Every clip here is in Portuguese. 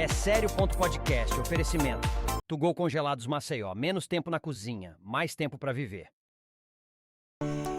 É sério.podcast. Oferecimento. To-Go Congelados Maceió. Menos tempo na cozinha, mais tempo para viver.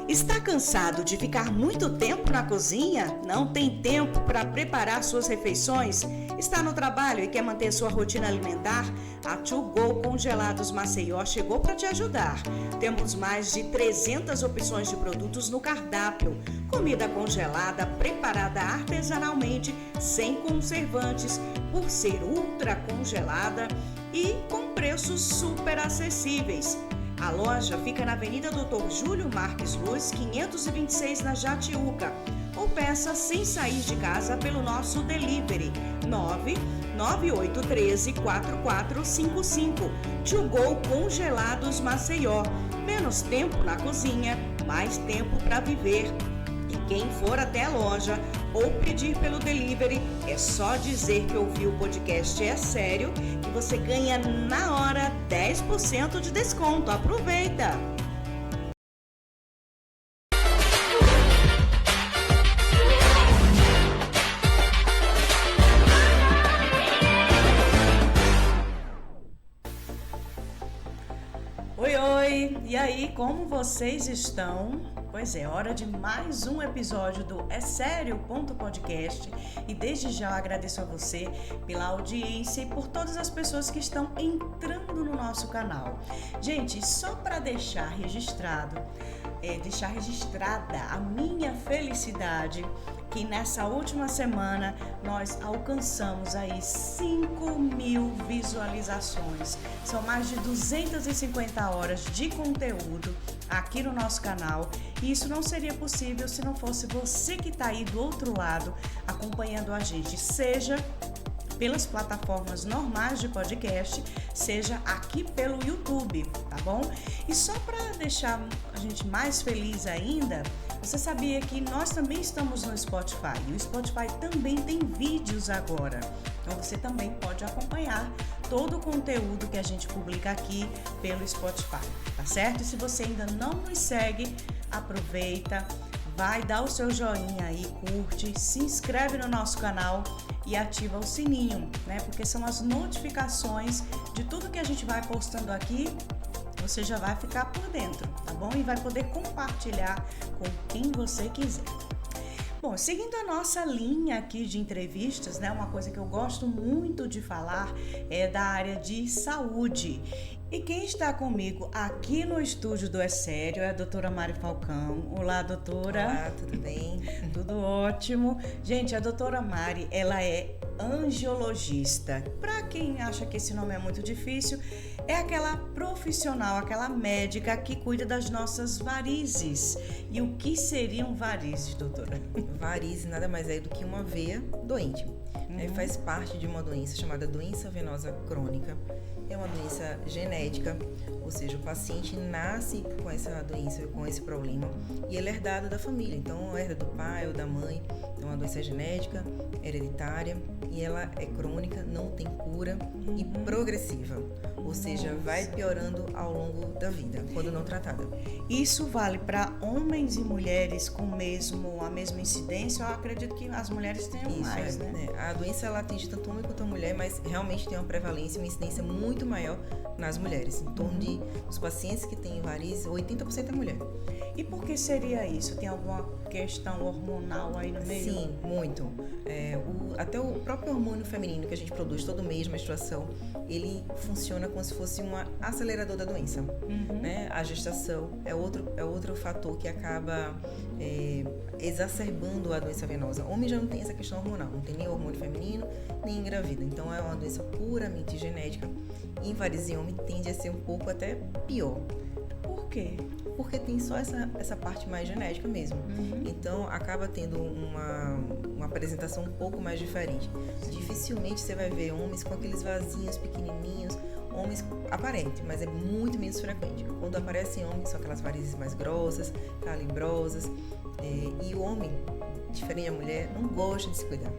Está cansado de ficar muito tempo na cozinha? Não tem tempo para preparar suas refeições? Está no trabalho e quer manter sua rotina alimentar? A To-Go Congelados Maceió chegou para te ajudar. Temos mais de 300 opções de produtos no cardápio. Comida congelada, preparada artesanalmente, sem conservantes, por ser ultra congelada e com preços super acessíveis. A loja fica na Avenida Dr. Júlio Marques Luz, 526, na Jatiuca. Ou peça sem sair de casa pelo nosso delivery 99813-4455. To-Go Congelados Maceió. Menos tempo na cozinha, mais tempo para viver. E quem for até a loja ou pedir pelo delivery, é só dizer que ouviu o podcast É Sério, que você ganha na hora 10% de desconto. Aproveita! Oi, oi! E aí, como vocês estão? Pois é, hora de mais um episódio do É Sério.podcast e desde já agradeço a você pela audiência e por todas as pessoas que estão entrando no nosso canal. Gente, só para deixar registrada a minha felicidade que nessa última semana nós alcançamos aí 5.000 visualizações. São mais de 250 horas de conteúdo aqui no nosso canal e isso não seria possível se não fosse você que está aí do outro lado acompanhando a gente, seja pelas plataformas normais de podcast, seja aqui pelo YouTube, tá bom? E só para deixar a gente mais feliz ainda, você sabia que nós também estamos no Spotify e o Spotify também tem vídeos agora. Então você também pode acompanhar todo o conteúdo que a gente publica aqui pelo Spotify, tá certo? E se você ainda não nos segue, aproveita, vai dar o seu joinha aí, curte, se inscreve no nosso canal e ativa o sininho, né? Porque são as notificações de tudo que a gente vai postando aqui. Você já vai ficar por dentro, tá bom? E vai poder compartilhar com quem você quiser. Bom, seguindo a nossa linha aqui de entrevistas, né? Uma coisa que eu gosto muito de falar é da área de saúde. E quem está comigo aqui no estúdio do É Sério é a doutora Mari Falcão. Olá, doutora. Olá, tudo bem? Tudo ótimo. Gente, a doutora Mari, ela é angiologista. Para quem acha que esse nome é muito difícil, é aquela profissional, aquela médica que cuida das nossas varizes. E o que seriam varizes, doutora? Varizes nada mais é do que uma veia doente. Faz parte de uma doença chamada doença venosa crônica. É uma doença genética, ou seja, o paciente nasce com essa doença, com esse problema, e ele é herdado da família. Então, herda do pai ou da mãe. Então, é uma doença genética, hereditária, e ela é crônica, não tem cura e progressiva. Ou seja, vai piorando ao longo da vida, quando não tratada. Isso vale para homens e mulheres com a mesma incidência? Eu acredito que as mulheres tenham mais, né? A doença ela atinge tanto homem quanto a mulher, mas realmente tem uma prevalência, uma incidência muito maior nas mulheres. Em torno dos pacientes que têm varizes, 80% é mulher. E por que seria isso? Tem alguma questão hormonal aí no meio? Sim, muito. Até o próprio hormônio feminino que a gente produz todo mês, menstruação, ele funciona como se fosse um acelerador da doença. Né? A gestação é outro fator que acaba exacerbando a doença venosa. Homem já não tem essa questão hormonal, não tem nem hormônio feminino, nem engravida. Então é uma doença puramente genética. E em varizes em homem tende a ser um pouco até pior. Por quê? Porque tem só essa parte mais genética mesmo. Então acaba tendo uma apresentação um pouco mais diferente. Dificilmente você vai ver homens com aqueles vasinhos pequenininhos, homens aparente, mas é muito menos frequente. Quando aparecem homens, são aquelas varizes mais grossas, calibrosas, e o homem, diferente da mulher, não gosta de se cuidar.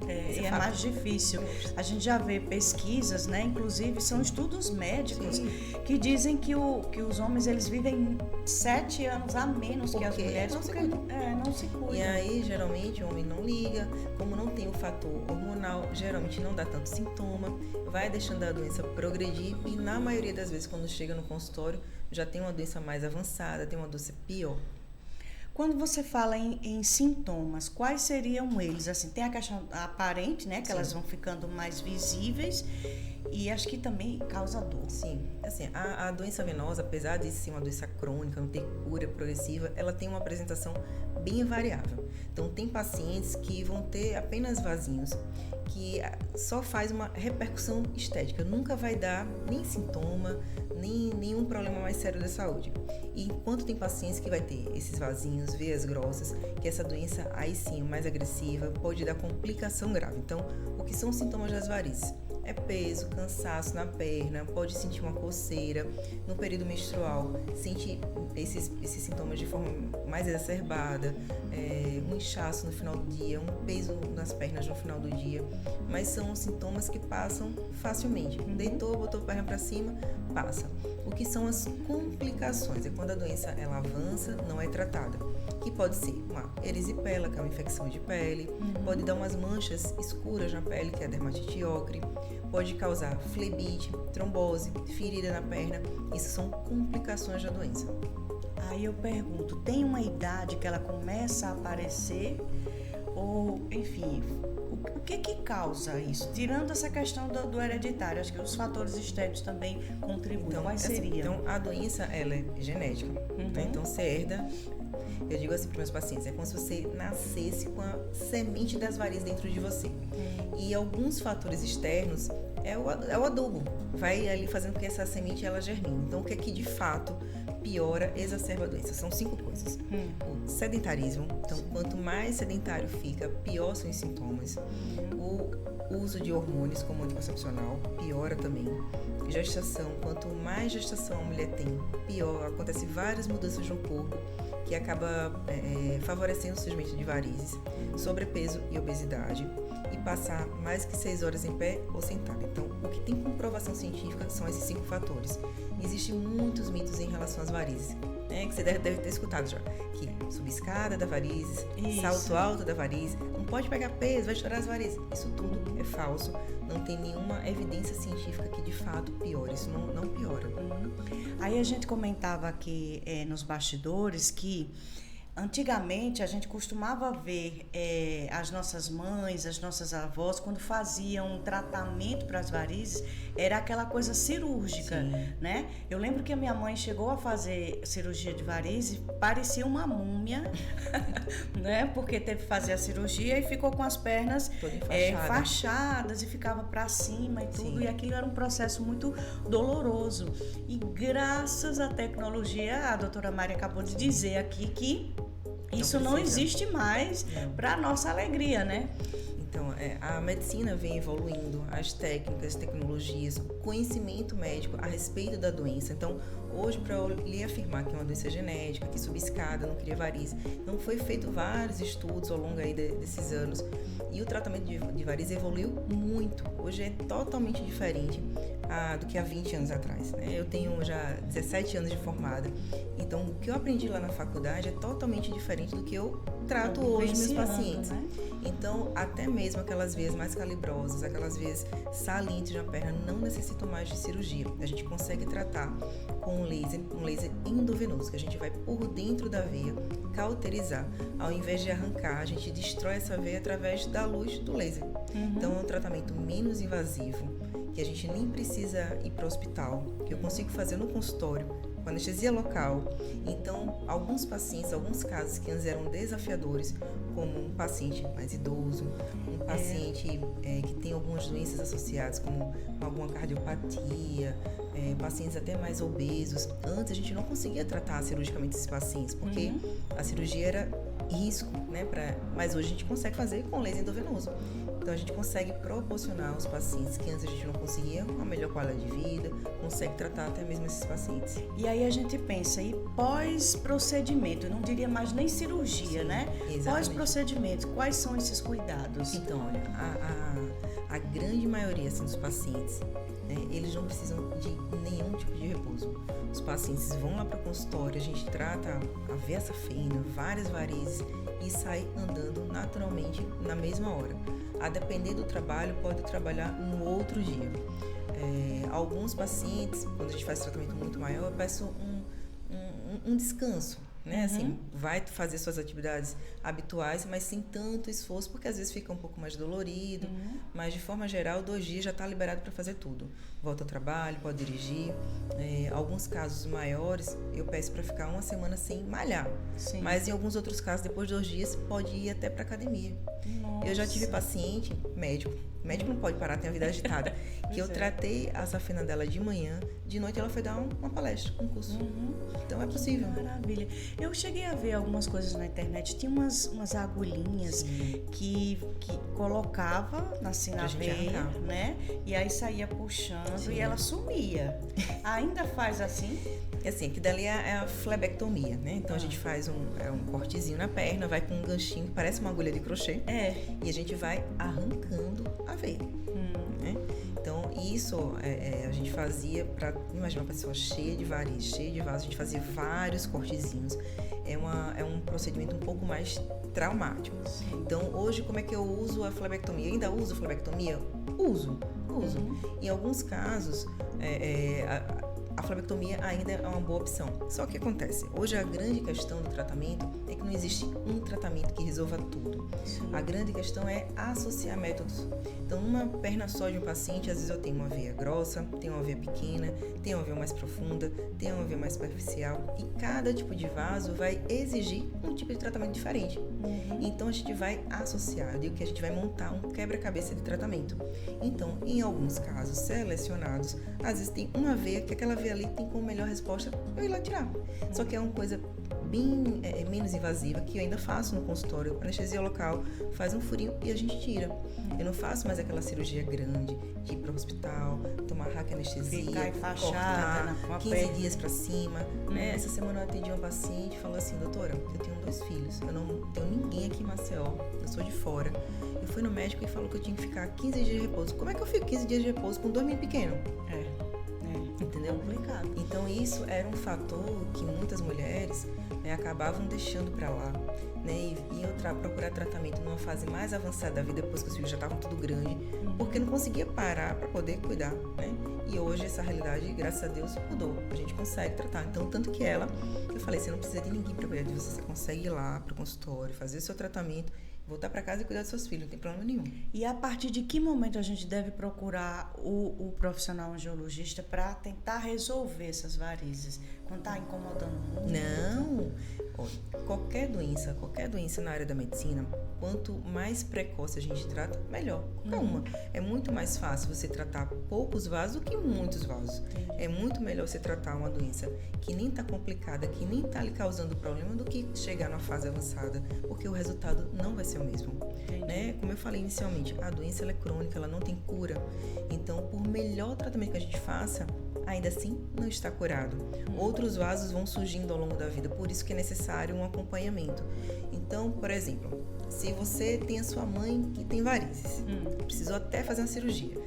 É mais difícil. A gente já vê pesquisas, né? Inclusive são estudos médicos que dizem que os homens eles vivem 7 anos a menos que as mulheres porque não se cuidam. E aí, geralmente, o homem não liga, como não tem o fator hormonal, geralmente não dá tanto sintoma, vai deixando a doença progredir e na maioria das vezes, quando chega no consultório, já tem uma doença mais avançada, tem uma doença pior. Quando você fala em sintomas, quais seriam eles? Assim, tem a questão aparente, né? Que elas vão ficando mais visíveis e acho que também causa dor. Sim, assim, a doença venosa, apesar de ser uma doença crônica, não ter cura progressiva, ela tem uma apresentação bem variável. Então, tem pacientes que vão ter apenas vasinhos, que só faz uma repercussão estética, nunca vai dar nem sintoma, nem nenhum problema mais sério da saúde. E enquanto tem pacientes que vai ter esses vasinhos, veias grossas, que essa doença aí sim, mais agressiva, pode dar complicação grave. Então, o que são os sintomas das varizes? É peso, cansaço na perna, pode sentir uma coceira. No período menstrual, sente esses sintomas de forma mais exacerbada, um inchaço no final do dia, um peso nas pernas no final do dia. Mas são sintomas que passam facilmente. Deitou, botou a perna para cima, passa. O que são as complicações? É quando a doença ela avança, não é tratada. Que pode ser uma erisipela, que é uma infecção de pele, pode dar umas manchas escuras na pele, que é a dermatite ocre, pode causar flebite, trombose, ferida na perna. Isso são complicações da doença. Aí eu pergunto, tem uma idade que ela começa a aparecer? Ou, enfim, o que causa isso? Tirando essa questão do hereditário, acho que os fatores externos também contribuem. Então, quais seriam? Então, a doença, ela é genética, né? Então, você herda, eu digo assim para meus pacientes, é como se você nascesse com a semente das varizes dentro de você. E alguns fatores externos é o adubo, vai ali fazendo com que essa semente ela germine. Então, o que é que de fato piora, exacerba a doença? São 5 coisas. O sedentarismo, então quanto mais sedentário fica, pior são os sintomas. O uso de hormônios como anticoncepcional piora também. Gestação, quanto mais gestação a mulher tem, pior, acontece várias mudanças no corpo que acaba favorecendo o surgimento de varizes, sobrepeso e obesidade, e passar mais que 6 horas em pé ou sentado. Então, o que tem comprovação científica são esses 5 fatores. Existem muitos mitos em relação às varizes, né, que você deve ter escutado já, que subir escada dá varizes, salto alto dá varizes, não pode pegar peso, vai estourar as varizes. Isso tudo é falso, não tem nenhuma evidência científica que de fato piora, isso não piora. Aí a gente comentava aqui nos bastidores que antigamente a gente costumava ver as nossas mães, as nossas avós, quando faziam um tratamento para as varizes, era aquela coisa cirúrgica, né? Eu lembro que a minha mãe chegou a fazer cirurgia de varizes, parecia uma múmia, né? Porque teve que fazer a cirurgia e ficou com as pernas fachadas e ficava para cima e tudo, e aquilo era um processo muito doloroso. E graças à tecnologia, a doutora Mari acabou de dizer aqui que isso não existe mais para nossa alegria, né? Então, a medicina vem evoluindo, as técnicas, tecnologias, o conhecimento médico a respeito da doença. Então, hoje, para eu lhe afirmar que é uma doença genética, que subir escada não cria varizes, não foi feito vários estudos ao longo aí desses anos. E o tratamento de varizes evoluiu muito. Hoje é totalmente diferente do que há 20 anos atrás, né? Eu tenho já 17 anos de formada. Então, o que eu aprendi lá na faculdade é totalmente diferente do que eu trato hoje meus pacientes. Né? Então, até mesmo aquelas veias mais calibrosas, aquelas veias salientes na perna, não necessitam mais de cirurgia. A gente consegue tratar com um laser endovenoso, que a gente vai por dentro da veia, cauterizar. Ao invés de arrancar, a gente destrói essa veia através da luz do laser. Então, é um tratamento menos invasivo, que a gente nem precisa ir para o hospital, que eu consigo fazer no consultório, com anestesia local. Então, alguns pacientes, alguns casos que antes eram desafiadores, como um paciente mais idoso, um paciente que tem algumas doenças associadas, como alguma cardiopatia, pacientes até mais obesos. Antes a gente não conseguia tratar cirurgicamente esses pacientes, porque a cirurgia era risco, né? Mas hoje a gente consegue fazer com laser endovenoso. Então a gente consegue proporcionar aos pacientes que antes a gente não conseguia uma melhor qualidade de vida, consegue tratar até mesmo esses pacientes. E aí a gente pensa, e pós-procedimento, eu não diria mais nem cirurgia, Sim, né? exatamente. Pós-procedimento, quais são esses cuidados? Então, olha, a grande maioria assim, dos pacientes, né, eles não precisam de nenhum tipo de repouso. Os pacientes vão lá para o consultório, a gente trata a veia safena, várias varizes e sai andando naturalmente na mesma hora. A depender do trabalho, pode trabalhar no outro dia. Alguns pacientes, quando a gente faz tratamento muito maior, eu peço um descanso, né? Assim, vai fazer suas atividades habituais, mas sem tanto esforço, porque às vezes fica um pouco mais dolorido, mas de forma geral, 2 dias já está liberado para fazer tudo. Volta ao trabalho, pode dirigir. Alguns casos maiores, eu peço para ficar 1 semana sem malhar. Sim. Mas em alguns outros casos, depois de 2 dias, pode ir até para academia. Nossa. Eu já tive paciente, médico não pode parar, tem a vida agitada, que eu tratei a safena dela de manhã, de noite ela foi dar uma palestra, um curso. Então é possível. Maravilha. Eu cheguei a ver algumas coisas na internet, tinha umas agulhinhas que colocava assim na Pra gente veia, arrancar. né? E aí saía puxando e ela sumia. Ainda faz assim? Assim, que dali é a flebectomia, né? Então a gente faz um cortezinho na perna, vai com um ganchinho que parece uma agulha de crochê. E a gente vai arrancando a veia. Né? Então isso a gente fazia para, imagina uma pessoa cheia de varizes, cheia de vasos, a gente fazia vários cortezinhos. É um procedimento um pouco mais traumático. Então hoje como é que eu uso a flebectomia? Eu ainda uso a flebectomia? Uso. Em alguns casos a flebectomia ainda é uma boa opção. Só que acontece, hoje a grande questão do tratamento é que não existe um tratamento que resolva tudo. A grande questão é associar métodos. Então, numa perna só de um paciente, às vezes eu tenho uma veia grossa, tenho uma veia pequena, tenho uma veia mais profunda, tenho uma veia mais superficial, e cada tipo de vaso vai exigir um tipo de tratamento diferente. Então, a gente vai associar, eu digo que a gente vai montar um quebra-cabeça de tratamento. Então, em alguns casos selecionados, às vezes tem uma veia que aquela veia ali tem como melhor resposta eu ir lá tirar. Só que é uma coisa bem menos invasiva, que eu ainda faço no consultório, anestesia local, faz um furinho e a gente tira. Eu não faço mais aquela cirurgia grande de ir para o hospital, tomar raquianestesia, Ficar enfaixada cortar, 15 dias para cima. Né? Essa semana eu atendi uma paciente e falou assim, doutora, eu tenho 2 filhos, eu não tenho ninguém aqui em Maceió, eu sou de fora. Eu fui no médico e falou que eu tinha que ficar 15 dias de repouso. Como é que eu fico 15 dias de repouso com 2 meninos pequenos? Entendeu? Complicado. Então isso era um fator que muitas mulheres acabavam deixando para lá, né? E iam procurar tratamento numa fase mais avançada da vida, depois que os filhos já estavam tudo grande, porque não conseguia parar para poder cuidar, né? E hoje essa realidade, graças a Deus, mudou. A gente consegue tratar. Então, tanto que eu falei, você não precisa de ninguém para cuidar de você, você consegue ir lá pro consultório, fazer o seu tratamento, voltar para casa e cuidar dos seus filhos, não tem problema nenhum. E a partir de que momento a gente deve procurar o profissional angiologista para tentar resolver essas varizes? Quando está incomodando muito? Não! Olha, qualquer doença na área da medicina, quanto mais precoce a gente trata, melhor. Qualquer uma. É muito mais fácil você tratar poucos vasos do que muitos vasos. É muito melhor você tratar uma doença que nem está complicada, que nem está lhe causando problema, do que chegar numa fase avançada, porque o resultado não vai ser o mesmo. Né? Como eu falei inicialmente, a doença ela é crônica, ela não tem cura. Então, por melhor tratamento que a gente faça, ainda assim não está curado. Outros vasos vão surgindo ao longo da vida, por isso que é necessário um acompanhamento. Então, por exemplo, se você tem a sua mãe que tem varizes, precisou até fazer uma cirurgia.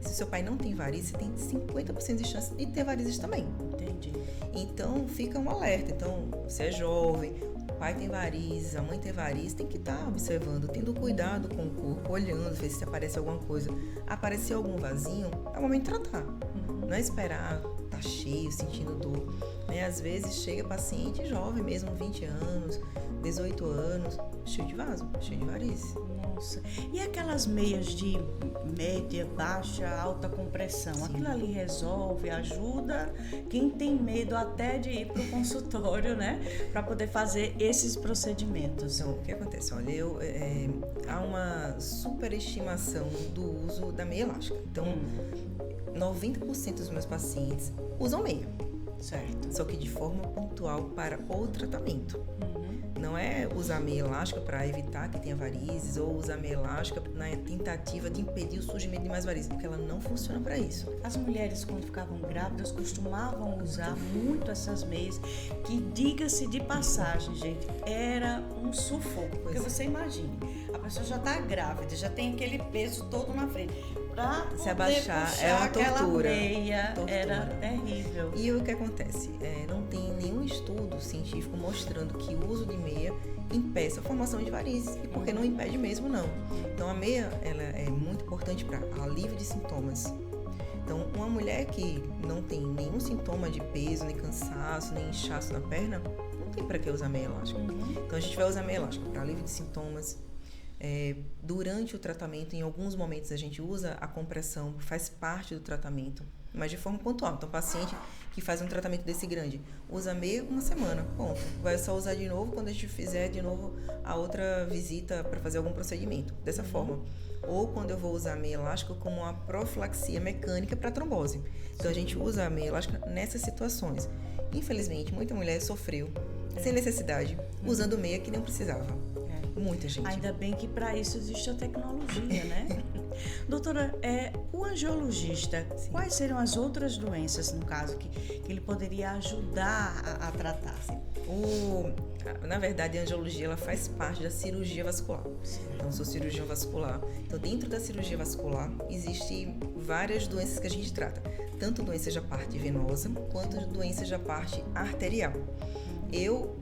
Se seu pai não tem varizes, você tem 50% de chance de ter varizes também. Entendi. Então, fica um alerta. Então, você é jovem, o pai tem varizes, a mãe tem varizes, tem que estar observando, tendo cuidado com o corpo, olhando, ver se aparece alguma coisa. Aparecer algum vasinho, é o momento de tratar. Não é esperar tá cheio, sentindo dor. Né? Às vezes chega paciente jovem mesmo, 20 anos, 18 anos, cheio de vaso, cheio de varizes. Nossa. E aquelas meias de média, baixa, alta compressão? Sim. Aquilo ali resolve, ajuda quem tem medo até de ir para o consultório, né? Para poder fazer esses procedimentos. Então, o que acontece? Olha, há uma superestimação do uso da meia elástica. Então, 90% dos meus pacientes usam meia. Certo. Só que de forma pontual para o tratamento. não é usar meia elástica para evitar que tenha varizes ou usar meia elástica na tentativa de impedir o surgimento de mais varizes, porque ela não funciona para isso. As mulheres, quando ficavam grávidas, costumavam usar muito essas meias, que, diga-se de passagem, gente, era um sufoco. Porque você imagine, a pessoa já está grávida, já tem aquele peso todo na frente. Pra se abaixar é uma tortura. Meia era terrível. E o que acontece? Não tem nenhum estudo científico mostrando que o uso de meia impeça a formação de varizes, e porque não impede mesmo, não. Então a meia, ela é muito importante para alívio de sintomas. Então, uma mulher que não tem nenhum sintoma de peso, nem cansaço, nem inchaço na perna, não tem para que usar meia elástica. Então a gente vai usar meia elástica para alívio de sintomas. Durante o tratamento, em alguns momentos a gente usa a compressão, faz parte do tratamento, mas de forma pontual. Então, o paciente que faz um tratamento desse grande usa meia uma semana, ponto. Vai só usar de novo quando a gente fizer de novo a outra visita para fazer algum procedimento, dessa forma. Ou quando eu vou usar meia elástica como uma profilaxia mecânica para trombose. Então, a gente usa a meia elástica nessas situações. Infelizmente, muita mulher sofreu sem necessidade, usando meia que não precisava. Muita gente. Ainda bem que para isso existe a tecnologia, né? Doutora, o angiologista, sim, quais seriam as outras doenças, no caso, que ele poderia ajudar a tratar? Na verdade, a angiologia ela faz parte da cirurgia vascular. Sim. Então, eu sou cirurgião vascular. Então, dentro da cirurgia vascular, existem várias doenças que a gente trata. Tanto doenças da parte venosa, quanto doenças da parte arterial. Eu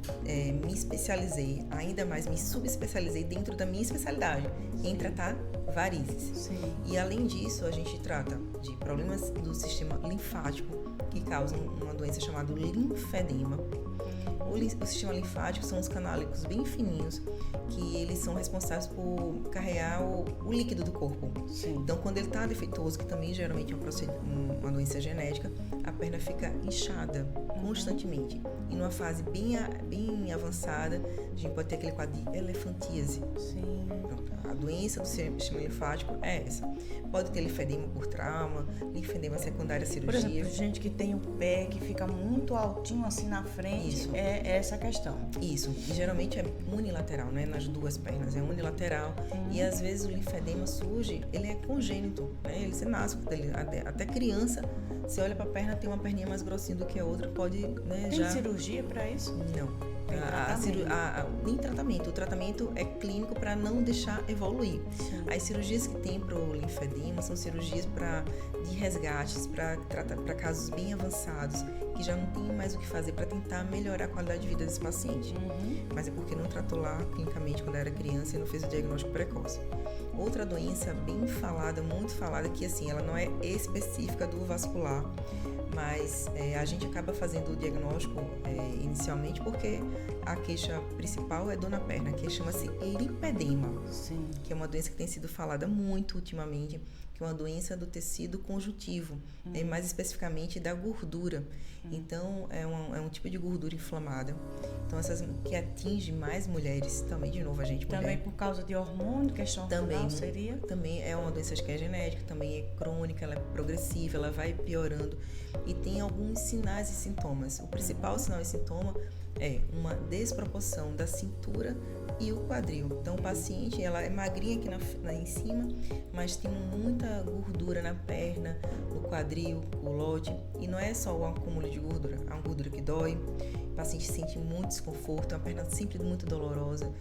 me especializei, ainda mais me subespecializei dentro da minha especialidade, em tratar varizes. Sim. E além disso, a gente trata de problemas do sistema linfático que causam uma doença chamada linfedema. O sistema linfático são os canálicos bem fininhos que eles são responsáveis por carregar o líquido do corpo. Sim. Então, quando ele está defeituoso, que também geralmente é uma doença genética, a perna fica inchada constantemente. E numa fase bem avançada, a gente pode ter aquele quadro de elefantíase. Sim. Pronto. A doença do sistema linfático é essa. Pode ter linfedema por trauma, linfedema secundário à cirurgia. Por exemplo, gente que tem o pé que fica muito altinho assim na frente, isso. É essa questão. Isso. E geralmente é unilateral, né? Nas duas pernas, é unilateral. E às vezes o linfedema surge, ele é congênito, né? Ele se nasce dele. Até criança, você olha para a perna, tem uma perninha mais grossinha do que a outra, pode, né? Tem cirurgia para isso? Não. Nem tratamento. O tratamento é clínico para não deixar evoluir. Sim. As cirurgias que tem para o linfedema são cirurgias de resgates, para casos bem avançados, que já não tem mais o que fazer para tentar melhorar a qualidade de vida desse paciente. Mas é porque não tratou lá clinicamente quando era criança e não fez o diagnóstico precoce. Outra doença bem falada, muito falada, que assim, ela não é específica do vascular, mas a gente acaba fazendo o diagnóstico inicialmente porque a queixa principal é dor na perna, que chama-se lipedema. Sim. Que é uma doença que tem sido falada muito ultimamente, que é uma doença do tecido conjuntivo, mais especificamente da gordura. Então, é um tipo de gordura inflamada. Então, que atinge mais mulheres, também, de novo, a gente mulher. Também por causa de hormônio, questão hormonal seria? Também é uma doença que é genética, também é crônica, ela é progressiva, ela vai piorando. E tem alguns sinais e sintomas. O principal sinal e sintoma é uma desproporção da cintura e o quadril. Então, o paciente, ela é magrinha aqui em cima, mas tem muita gordura na perna, no quadril, culote. E não é só o acúmulo de gordura, há uma gordura que dói, o paciente sente muito desconforto, é uma perna sempre muito dolorosa,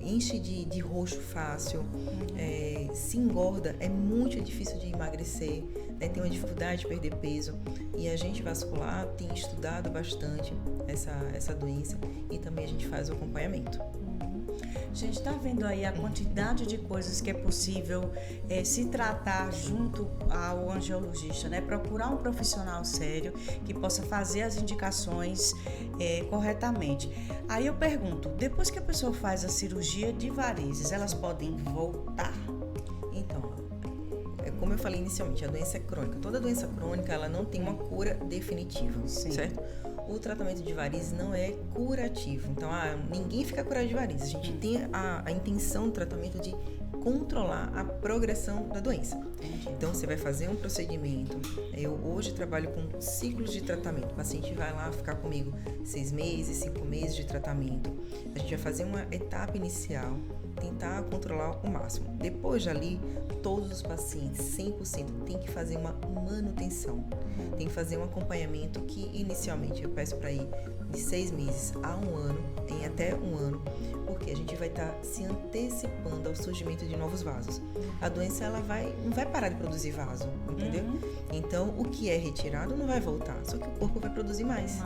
enche de roxo fácil, se engorda, é muito difícil de emagrecer, né? Tem uma dificuldade de perder peso. E a gente vascular tem estudado bastante essa doença e também a gente faz o acompanhamento. A gente está vendo aí a quantidade de coisas que é possível se tratar junto ao angiologista, né? Procurar um profissional sério que possa fazer as indicações corretamente. Aí eu pergunto, depois que a pessoa faz a cirurgia de varizes, elas podem voltar? Então, como eu falei inicialmente, a doença é crônica. Toda doença crônica, ela não tem uma cura definitiva, certo? O tratamento de varizes não é curativo. Então, ninguém fica curado de varizes. A gente tem a intenção do tratamento de controlar a progressão da doença. Então, você vai fazer um procedimento. Eu hoje trabalho com ciclos de tratamento. O paciente vai lá ficar comigo 6 meses, 5 meses de tratamento. A gente vai fazer uma etapa inicial, tentar controlar o máximo. Depois dali, todos os pacientes, 100%, tem que fazer uma manutenção. Tem que fazer um acompanhamento que, inicialmente, eu peço para ir de 6 meses a 1 ano, em até 1 ano, porque a gente vai estar se antecipando ao surgimento de novos vasos. A doença ela não vai parar de produzir vaso, entendeu? Então, o que é retirado não vai voltar, só que o corpo vai produzir mais.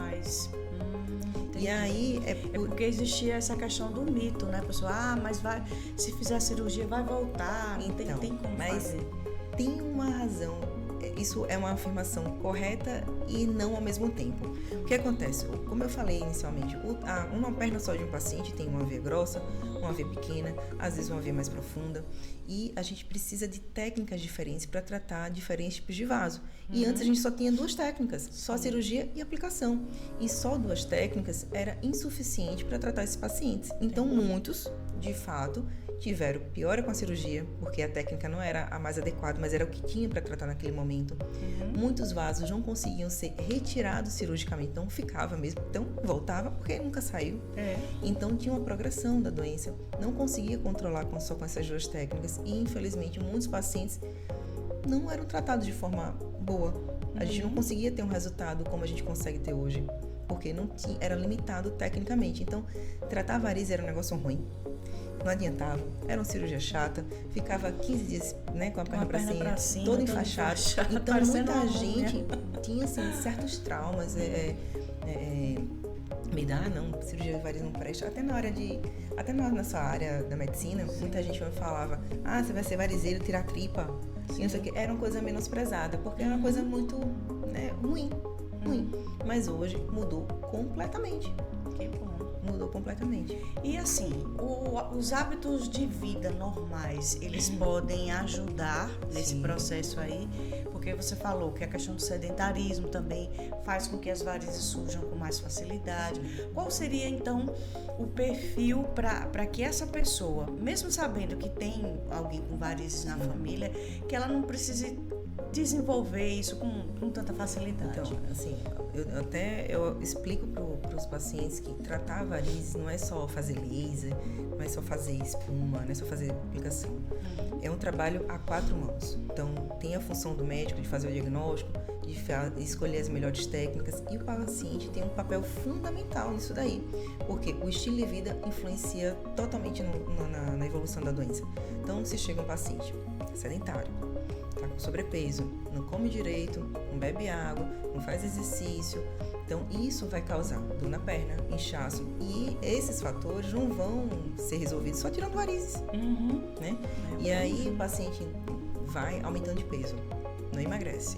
E aí é porque existia essa questão do mito, né, pessoal? Mas se fizer a cirurgia vai voltar, então, tem como mas fazer. Tem uma razão. Isso é uma afirmação correta e não ao mesmo tempo. O que acontece? Como eu falei inicialmente, uma perna só de um paciente tem uma veia grossa, uma veia pequena, às vezes uma veia mais profunda, e a gente precisa de técnicas diferentes para tratar diferentes tipos de vaso. E antes a gente só tinha 2 técnicas, só cirurgia e aplicação. E só 2 técnicas era insuficiente para tratar esses pacientes. Então muitos, de fato, tiveram piora com a cirurgia, porque a técnica não era a mais adequada, mas era o que tinha para tratar naquele momento. Muitos vasos não conseguiam ser retirados cirurgicamente, então ficava mesmo, então voltava porque nunca saiu. Então tinha uma progressão da doença, não conseguia controlar só com essas 2 técnicas e infelizmente muitos pacientes não eram tratados de forma boa. A gente não conseguia ter um resultado como a gente consegue ter hoje, porque não tinha, era limitado tecnicamente. Então tratar varizes era um negócio ruim. Não adiantava, era uma cirurgia chata, ficava 15 dias, né, com a perna pra cima, toda enfaixada. Então muita gente tinha assim, certos traumas, cirurgia de varizes não presta. Até na nossa área da medicina, muita gente me falava, você vai ser varizeiro, tirar tripa. E não sei o que, era uma coisa menosprezada, porque era uma coisa muito, né, ruim. Mas hoje mudou completamente. Que bom. Mudou completamente. E assim, os hábitos de vida normais, eles podem ajudar nesse processo aí, porque você falou que a questão do sedentarismo também faz com que as varizes surjam com mais facilidade. Qual seria então o perfil para que essa pessoa, mesmo sabendo que tem alguém com varizes na família, que ela não precise desenvolver isso com tanta facilidade? Então, assim, eu explico para os pacientes que tratar varizes não é só fazer laser, não é só fazer espuma, não é só fazer aplicação. É um trabalho a 4 mãos. Então, tem a função do médico de fazer o diagnóstico, de escolher as melhores técnicas, e o paciente tem um papel fundamental nisso daí, porque o estilo de vida influencia totalmente na evolução da doença. Então, se chega um paciente sedentário, tá com sobrepeso, não come direito, não bebe água, não faz exercício, então isso vai causar dor na perna, inchaço, e esses fatores não vão ser resolvidos só tirando varizes, né? E aí o paciente vai aumentando de peso, não emagrece,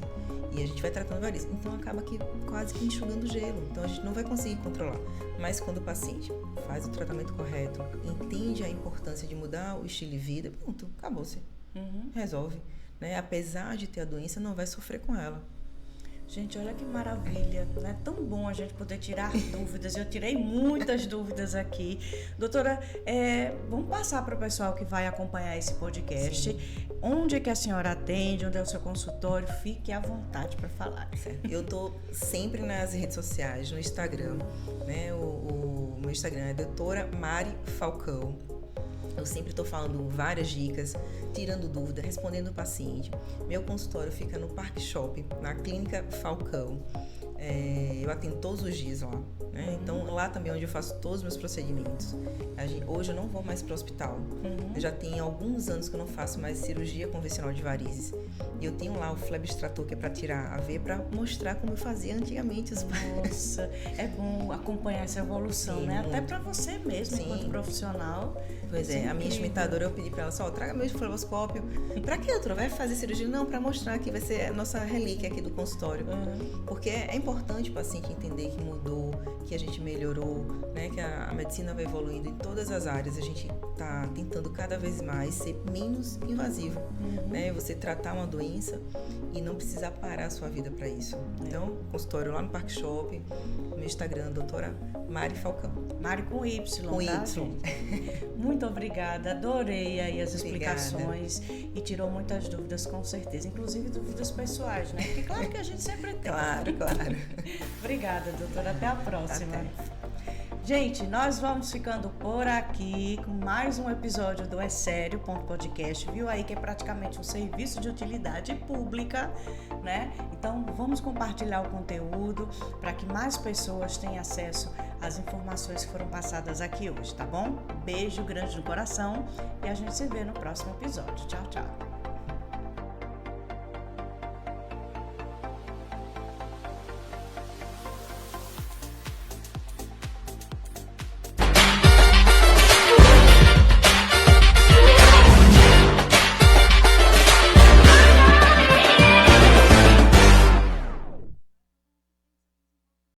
e a gente vai tratando varizes, então acaba que quase que enxugando gelo, então a gente não vai conseguir controlar. Mas quando o paciente faz o tratamento correto, entende a importância de mudar o estilo de vida, pronto, acabou-se, resolve. Né? Apesar de ter a doença, não vai sofrer com ela. Gente, olha que maravilha, né? Tão bom a gente poder tirar dúvidas. Eu tirei muitas dúvidas aqui. Doutora, vamos passar para o pessoal que vai acompanhar esse podcast. Sim. Onde é que a senhora atende? Onde é o seu consultório? Fique à vontade para falar. Eu estou sempre nas redes sociais, no Instagram. Né? O meu Instagram é doutora Mari Falcão. Eu sempre estou falando várias dicas, tirando dúvida, respondendo o paciente. Meu consultório fica no Parque Shopping, na Clínica Falcão. Eu atendo todos os dias lá, né? Então lá também é onde eu faço todos os meus procedimentos. Hoje eu não vou mais para o hospital. Já tem alguns anos que eu não faço mais cirurgia convencional de varizes. E eu tenho lá o fleb extrator, que é para tirar a veia, para mostrar como eu fazia antigamente. Nossa, é bom acompanhar essa evolução, sim, né? Muito. Até para você mesmo, sim, enquanto profissional. Pois é, a minha instrumentadora, eu pedi para ela só, traga meu fleboscópio. Para que, doutora? Vai fazer cirurgia? Não, para mostrar que vai ser a nossa relíquia aqui do consultório. Porque é importante o paciente entender que mudou, que a gente melhorou, né? Que a medicina vai evoluindo em todas as áreas. A gente está tentando cada vez mais ser menos invasivo, né? Você tratar uma doença e não precisar parar a sua vida para isso. Então, consultório lá no Parque Shopping, no Instagram, doutora Mari Falcão. Mari com Y, com tá, Y. Gente? Muito muito obrigada, adorei aí as Obrigada. explicações e tirou muitas dúvidas, com certeza, inclusive dúvidas pessoais, né? Porque claro que a gente sempre tem. Claro. Obrigada, doutora. Até a próxima. Até. Gente, nós vamos ficando por aqui com mais um episódio do É Sério Podcast. Viu aí que é praticamente um serviço de utilidade pública, né? Então vamos compartilhar o conteúdo para que mais pessoas tenham acesso às informações que foram passadas aqui hoje, tá bom? Beijo grande no coração e a gente se vê no próximo episódio. Tchau, tchau.